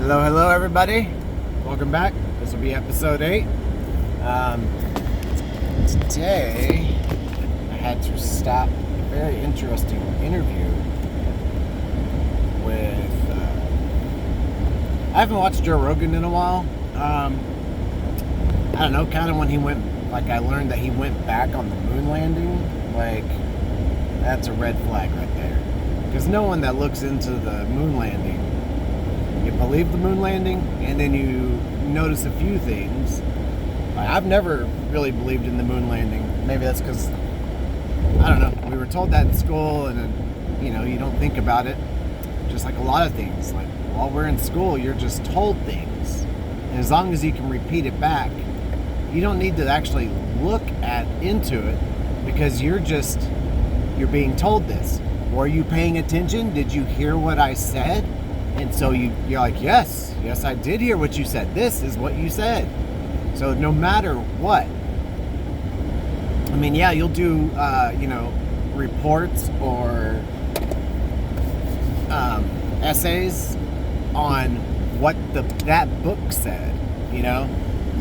Hello, everybody. Welcome back. This will be episode 8. Today, I had to stop a very interesting interview with. I haven't watched Joe Rogan in a while. I don't know, kind of when he went. I learned that he went back on the moon landing. That's a red flag right there. Because no one that looks into the moon landing. You believe the moon landing, and then you notice a few things. I've never really believed in the moon landing. Maybe that's because, I don't know, we were told that in school, and then, you don't think about it. Just like a lot of things. Like, while we're in school, you're just told things. And as long as you can repeat it back, you don't need to actually look into it, because you're being told this. Were you paying attention? Did you hear what I said? And so you're like, yes, I did hear what you said. This is what you said. So no matter what, you'll do, reports or essays on what that book said,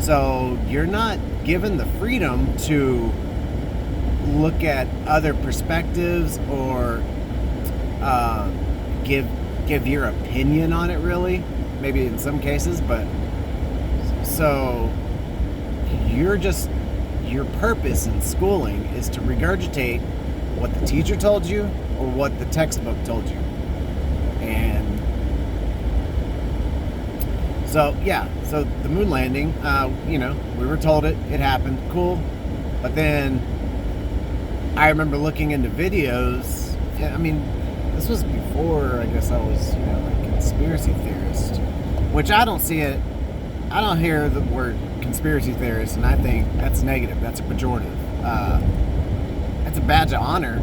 So you're not given the freedom to look at other perspectives or give your opinion on it, really, maybe in some cases, but so your purpose in schooling is to regurgitate what the teacher told you or what the textbook told you. And so the moon landing, we were told it happened, cool, but then I remember looking into videos. This was before, I guess, I was, a conspiracy theorist, which I don't see it. I don't hear the word conspiracy theorist, and I think that's negative. That's a pejorative. That's a badge of honor,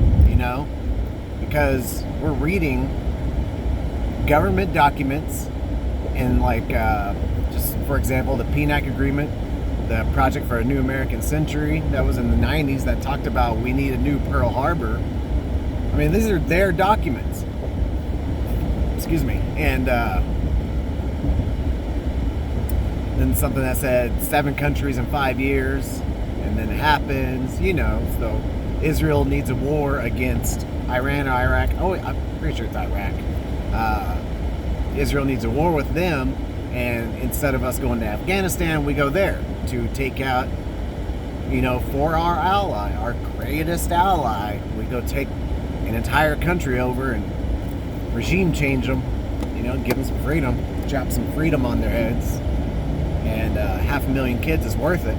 because we're reading government documents and, just for example, the PNAC agreement, the Project for a New American Century, that was in the 90s, that talked about we need a new Pearl Harbor. These are their documents. Excuse me. And then something that said 7 countries in 5 years, and then it happens, So Israel needs a war against Iran or Iraq. Oh, I'm pretty sure it's Iraq. Israel needs a war with them, and instead of us going to Afghanistan, we go there to take out, for our ally, our greatest ally, we go take an entire country over and regime change them, give them some freedom, drop some freedom on their heads, and 500,000 kids is worth it.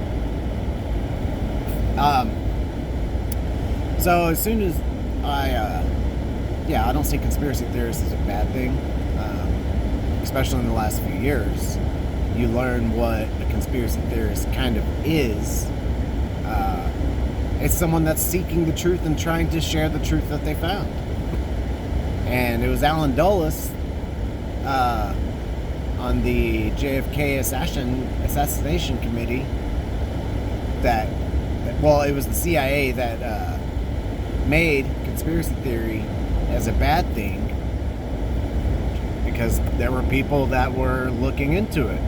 So as soon as I don't see conspiracy theorists as a bad thing, especially in the last few years. You learn what a conspiracy theorist kind of is. It's someone that's seeking the truth and trying to share the truth that they found. And it was Alan Dulles on the JFK assassination committee it was the CIA that made conspiracy theory as a bad thing, because there were people that were looking into it.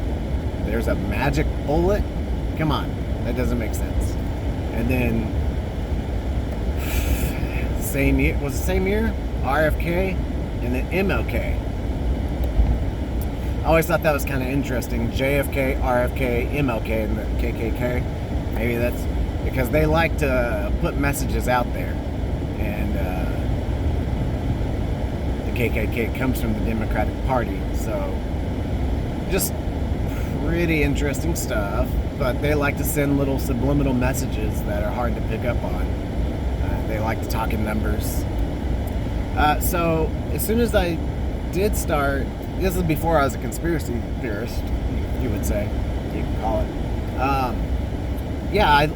There's a magic bullet? Come on, that doesn't make sense. And then same year, RFK and then MLK. I always thought that was kind of interesting. JFK, RFK, MLK, and the KKK. Maybe that's because they like to put messages out there. And the KKK comes from the Democratic Party. So just pretty interesting stuff. But they like to send little subliminal messages that are hard to pick up on. They like to talk in numbers. So as soon as I did start, this is before I was a conspiracy theorist, you would say, you can call it.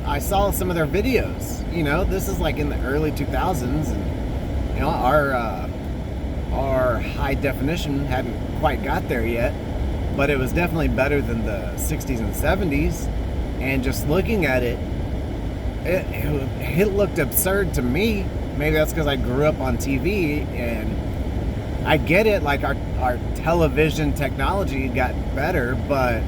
I saw some of their videos. This is like in the early 2000s, and our high definition hadn't quite got there yet, but it was definitely better than the 60s and 70s. And just looking at it, it looked absurd to me. Maybe that's because I grew up on TV, and I get it, like our television technology got better, but